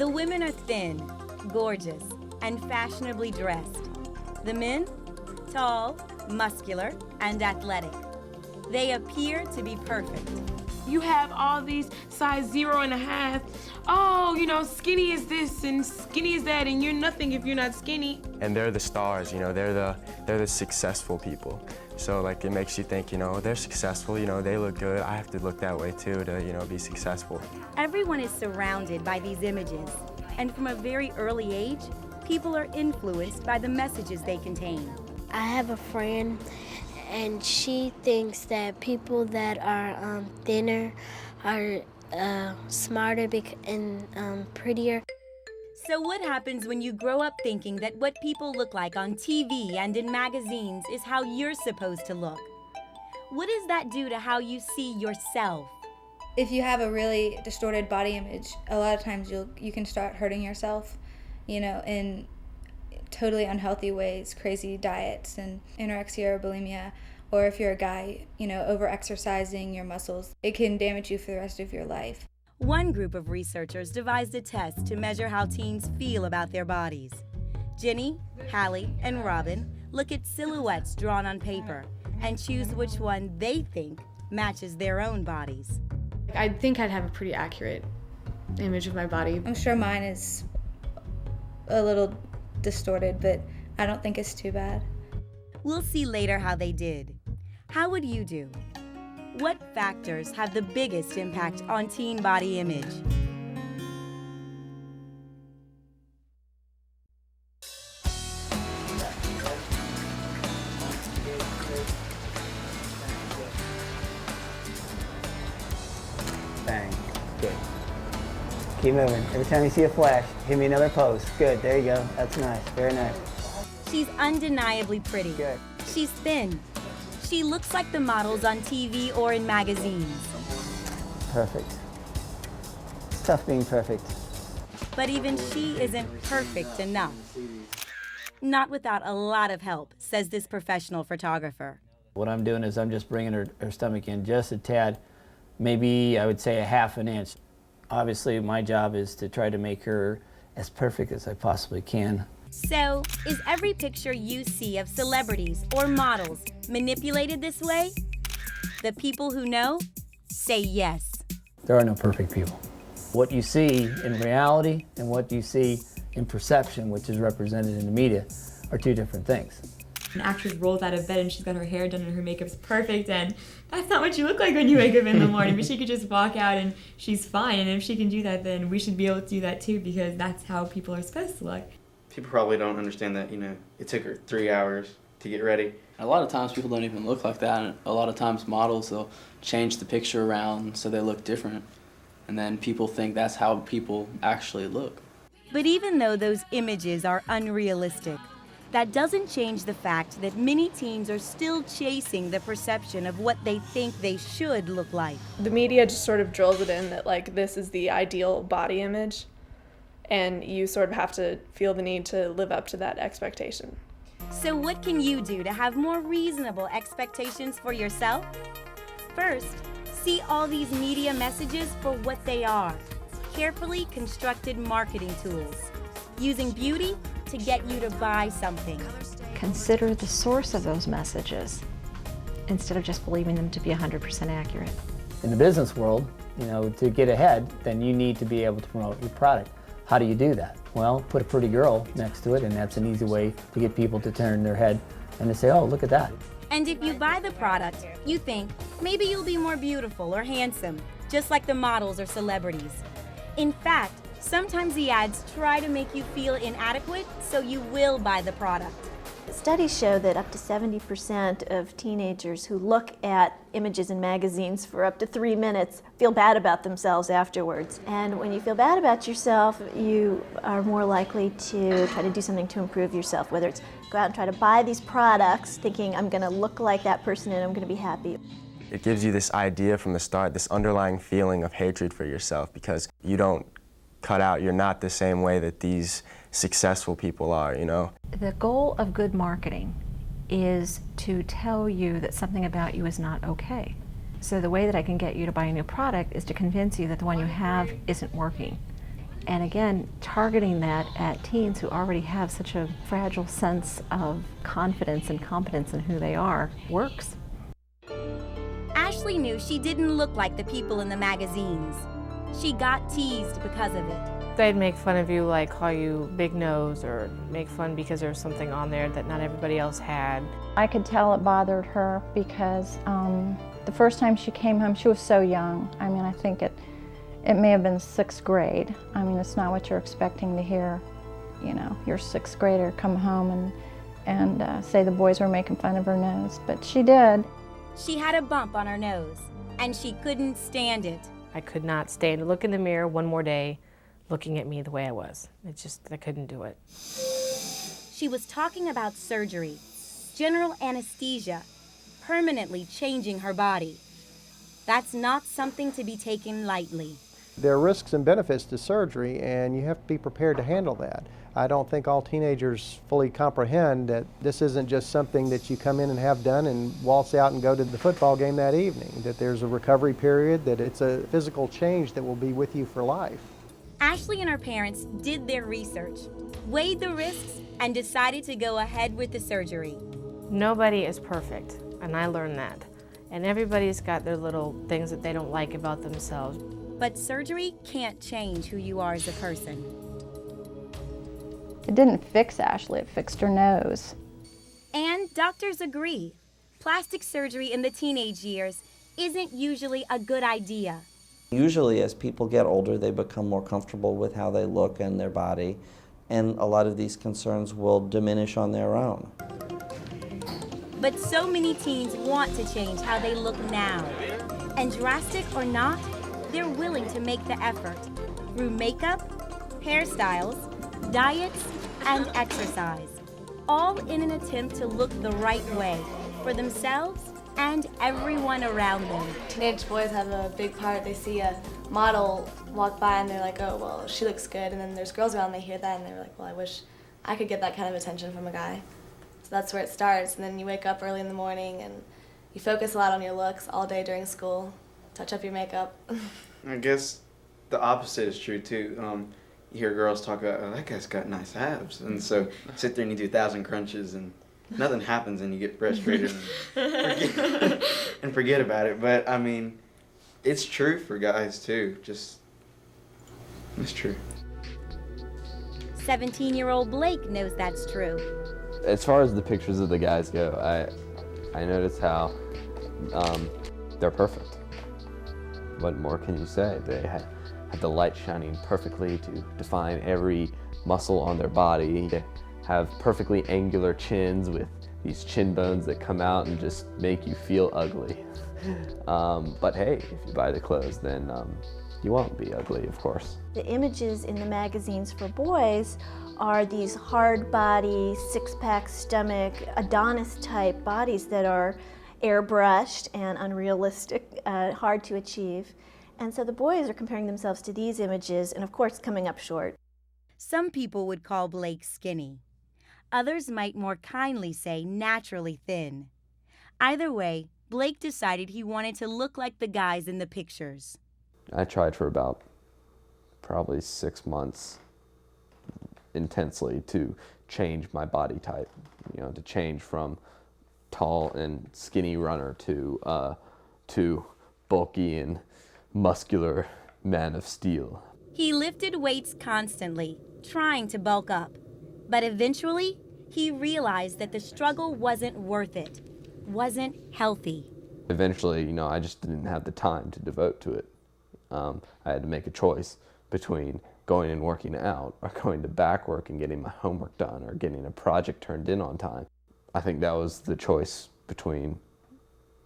The women are thin, gorgeous, and fashionably dressed. The men? Tall, muscular, and athletic. They appear to be perfect. You have all these size 0.5. Oh, you know, skinny is this and skinny is that, and you're nothing if you're not skinny. And they're the stars, you know, they're the successful people. So like it makes you think, you know, they're successful, you know, they look good. I have to look that way too to, you know, be successful. Everyone is surrounded by these images, and from a very early age, people are influenced by the messages they contain. I have a friend, and she thinks that people that are thinner are smarter and prettier. So what happens when you grow up thinking that what people look like on TV and in magazines is how you're supposed to look? What does that do to how you see yourself? If you have a really distorted body image, a lot of times you can start hurting yourself, you know, in totally unhealthy ways, crazy diets and anorexia or bulimia. Or if you're a guy, you know, over-exercising your muscles, it can damage you for the rest of your life. One group of researchers devised a test to measure how teens feel about their bodies. Ginny, Hallie, and Robin look at silhouettes drawn on paper and choose which one they think matches their own bodies. I think I'd have a pretty accurate image of my body. I'm sure mine is a little distorted, but I don't think it's too bad. We'll see later how they did. How would you do? What factors have the biggest impact on teen body image? Bang. Good. Keep moving. Every time you see a flash, hit me another pose. Good. There you go. That's nice. Very nice. She's undeniably pretty. Good. She's thin. She looks like the models on TV or in magazines. Perfect. It's tough being perfect. But even she isn't perfect enough. Not without a lot of help, says this professional photographer. What I'm doing is I'm just bringing her stomach in just a tad, maybe I would say a half an inch. Obviously, my job is to try to make her as perfect as I possibly can. So, is every picture you see of celebrities or models manipulated this way? The people who know say yes. There are no perfect people. What you see in reality and what you see in perception, which is represented in the media, are two different things. An actress rolls out of bed and she's got her hair done and her makeup's perfect, and that's not what you look like when you wake up in the morning, but she could just walk out and she's fine, and if she can do that, then we should be able to do that too, because that's how people are supposed to look. People probably don't understand that, you know, it took her 3 hours to get ready. A lot of times people don't even look like that, and a lot of times models, they'll change the picture around so they look different, and then people think that's how people actually look. But even though those images are unrealistic, that doesn't change the fact that many teens are still chasing the perception of what they think they should look like. The media just sort of drills it in that, like, this is the ideal body image, and you sort of have to feel the need to live up to that expectation. So what can you do to have more reasonable expectations for yourself? First, see all these media messages for what they are: carefully constructed marketing tools, using beauty to get you to buy something. Consider the source of those messages instead of just believing them to be 100% accurate. In the business world, you know, to get ahead, then you need to be able to promote your product. How do you do that? Well, put a pretty girl next to it, and that's an easy way to get people to turn their head and to say, oh, look at that. And if you buy the product, you think maybe you'll be more beautiful or handsome, just like the models or celebrities. In fact, sometimes the ads try to make you feel inadequate, so you will buy the product. Studies show that up to 70% of teenagers who look at images in magazines for up to 3 minutes feel bad about themselves afterwards. And when you feel bad about yourself, you are more likely to try to do something to improve yourself, whether it's go out and try to buy these products thinking I'm going to look like that person and I'm going to be happy. It gives you this idea from the start, this underlying feeling of hatred for yourself, because you don't cut out, you're not the same way that these successful people are, you know? The goal of good marketing is to tell you that something about you is not okay. So the way that I can get you to buy a new product is to convince you that the one you have isn't working. And again, targeting that at teens who already have such a fragile sense of confidence and competence in who they are works. Ashley knew she didn't look like the people in the magazines. She got teased because of it. They'd make fun of you, like call you big nose, or make fun because there was something on there that not everybody else had. I could tell it bothered her because the first time she came home, she was so young. I mean, I think it may have been 6th grade. I mean, it's not what you're expecting to hear, you know, your 6th grader come home and say the boys were making fun of her nose, but she did. She had a bump on her nose, and she couldn't stand it. I could not stand to look in the mirror one more day looking at me the way I was. I couldn't do it. She was talking about surgery, general anesthesia, permanently changing her body. That's not something to be taken lightly. There are risks and benefits to surgery, and you have to be prepared to handle that. I don't think all teenagers fully comprehend that this isn't just something that you come in and have done and waltz out and go to the football game that evening, that there's a recovery period, that it's a physical change that will be with you for life. Ashley and her parents did their research, weighed the risks, and decided to go ahead with the surgery. Nobody is perfect, and I learned that. And everybody's got their little things that they don't like about themselves. But surgery can't change who you are as a person. It didn't fix Ashley, it fixed her nose. And doctors agree. Plastic surgery in the teenage years isn't usually a good idea. Usually as people get older, they become more comfortable with how they look and their body, and a lot of these concerns will diminish on their own. But so many teens want to change how they look now. And drastic or not, they're willing to make the effort through makeup, hairstyles, diets, and exercise, all in an attempt to look the right way for themselves and everyone around them. Teenage boys have a big part. They see a model walk by and they're like, oh, well, she looks good. And then there's girls around, they hear that and they're like, well, I wish I could get that kind of attention from a guy. So that's where it starts. And then you wake up early in the morning and you focus a lot on your looks all day during school, touch up your makeup. I guess the opposite is true too. You hear girls talk about, oh, that guy's got nice abs. And so you sit there and you do 1,000 crunches and nothing happens and you get frustrated and forget about it. But I mean, it's true for guys too. It's true. 17-year-old Blake knows that's true. As far as the pictures of the guys go, I notice how they're perfect. What more can you say? They have the light shining perfectly to define every muscle on their body. They have perfectly angular chins with these chin bones that come out and just make you feel ugly. But hey, if you buy the clothes, then you won't be ugly, of course. The images in the magazines for boys are these hard body, six-pack stomach, Adonis-type bodies that are airbrushed and unrealistic, hard to achieve. And so the boys are comparing themselves to these images and of course coming up short. Some people would call Blake skinny. Others might more kindly say naturally thin. Either way, Blake decided he wanted to look like the guys in the pictures. I tried for about probably 6 months intensely to change my body type, to change from tall and skinny runner to bulky and muscular man of steel. He lifted weights constantly, trying to bulk up. But eventually, he realized that the struggle wasn't worth it, wasn't healthy. Eventually, I just didn't have the time to devote to it. I had to make a choice between going and working out or going to back work and getting my homework done or getting a project turned in on time. I think that was the choice between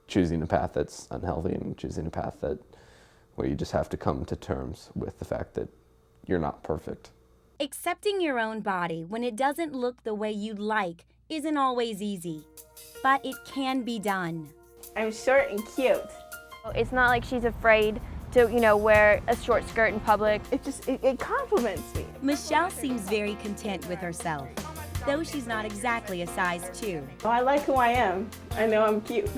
choosing a path that's unhealthy and choosing a path where you just have to come to terms with the fact that you're not perfect. Accepting your own body when it doesn't look the way you'd like isn't always easy, but it can be done. I'm short and cute. It's not like she's afraid to, wear a short skirt in public. It compliments me. Michelle seems very content with herself, though she's not exactly a size 2. I like who I am. I know I'm cute.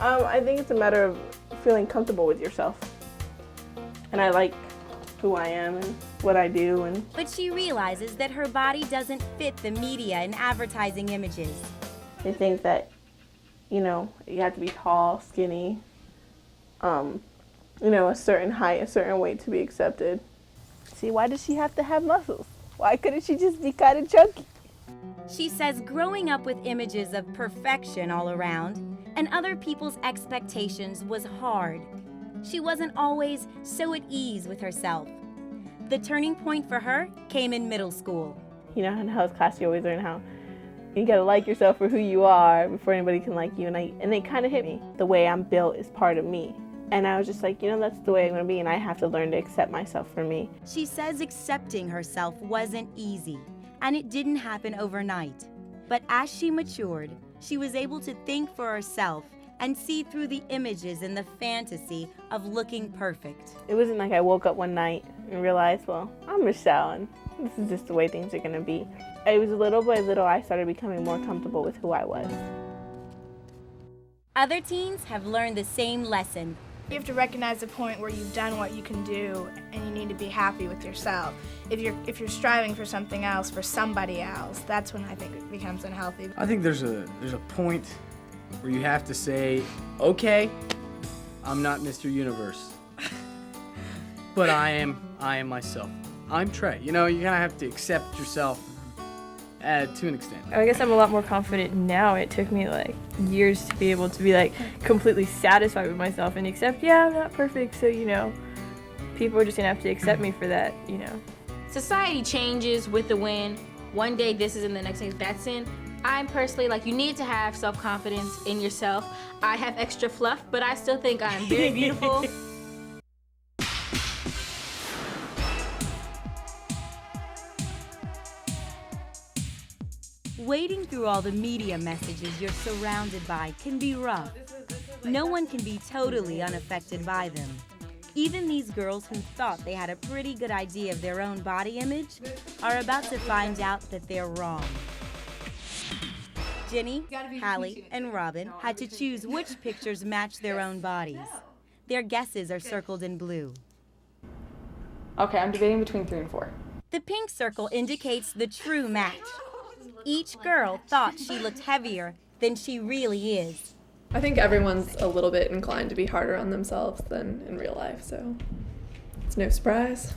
I think it's a matter of feeling comfortable with yourself. And I like who I am and what I do. And But she realizes that her body doesn't fit the media and advertising images. they think that, you have to be tall, skinny, a certain height, a certain weight to be accepted. See, why does she have to have muscles? Why couldn't she just be kind of chunky? She says growing up with images of perfection all around and other people's expectations was hard. She wasn't always so at ease with herself. The turning point for her came in middle school. In health class, you always learn how you gotta like yourself for who you are before anybody can like you. And they kind of hit me. The way I'm built is part of me. And I was just like, that's the way I'm gonna be, and I have to learn to accept myself for me. She says accepting herself wasn't easy, and it didn't happen overnight. But as she matured, she was able to think for herself and see through the images and the fantasy of looking perfect. It wasn't like I woke up one night and realized, well, I'm Michelle, and this is just the way things are gonna be. It was little by little I started becoming more comfortable with who I was. Other teens have learned the same lesson. You have to recognize the point where you've done what you can do and you need to be happy with yourself. If you're striving for something else, for somebody else, that's when I think it becomes unhealthy. I think there's a point where you have to say, okay, I'm not Mr. Universe, but I am myself. I'm Trey. You kind of have to accept yourself to an extent. I guess I'm a lot more confident now. It took me years to be able to be completely satisfied with myself and accept, I'm not perfect, so people are just gonna have to accept me for that, Society changes with the wind. One day this is in, the next day that's in. I'm personally you need to have self-confidence in yourself. I have extra fluff, but I still think I'm very beautiful. Wading through all the media messages you're surrounded by can be rough. No one can be totally unaffected by them. Even these girls who thought they had a pretty good idea of their own body image are about to find out that they're wrong. Jenny, Hallie, and Robin had to choose which pictures match their own bodies. Their guesses are circled in blue. Okay, I'm debating between 3 and 4. The pink circle indicates the true match. Each girl thought she looked heavier than she really is. I think everyone's a little bit inclined to be harder on themselves than in real life, so it's no surprise.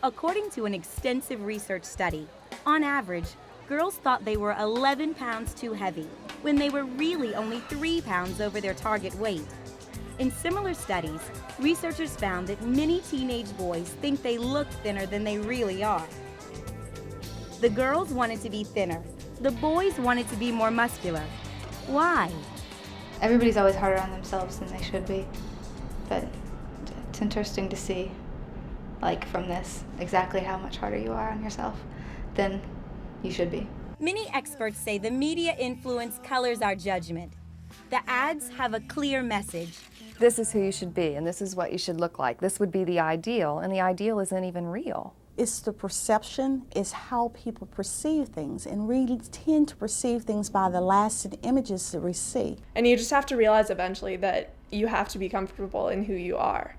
According to an extensive research study, on average, girls thought they were 11 pounds too heavy when they were really only 3 pounds over their target weight. In similar studies, researchers found that many teenage boys think they look thinner than they really are. The girls wanted to be thinner. The boys wanted to be more muscular. Why? Everybody's always harder on themselves than they should be. But it's interesting to see, from this, exactly how much harder you are on yourself than you should be. Many experts say the media influence colors our judgment. The ads have a clear message. This is who you should be, and this is what you should look like. This would be the ideal, and the ideal isn't even real. It's the perception, it's how people perceive things, and we tend to perceive things by the lasting images that we see. And you just have to realize eventually that you have to be comfortable in who you are.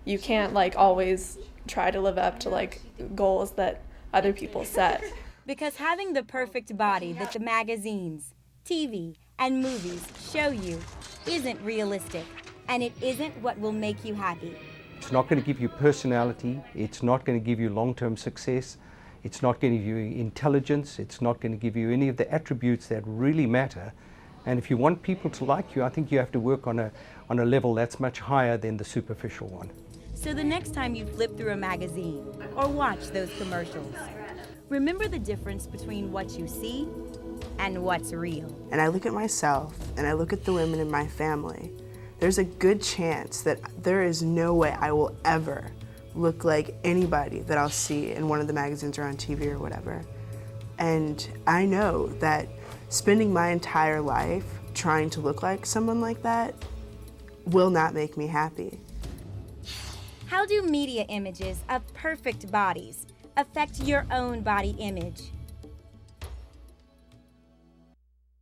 You can't always try to live up to goals that other people set. Because having the perfect body that the magazines, TV, and movies show you isn't realistic, and it isn't what will make you happy. It's not going to give you personality, it's not going to give you long-term success, it's not going to give you intelligence, it's not going to give you any of the attributes that really matter. And if you want people to like you, I think you have to work on a level that's much higher than the superficial one. So the next time you flip through a magazine or watch those commercials, remember the difference between what you see and what's real. And I look at myself and I look at the women in my family. There's a good chance that there is no way I will ever look like anybody that I'll see in one of the magazines or on TV or whatever. And I know that spending my entire life trying to look like someone like that will not make me happy. How do media images of perfect bodies affect your own body image?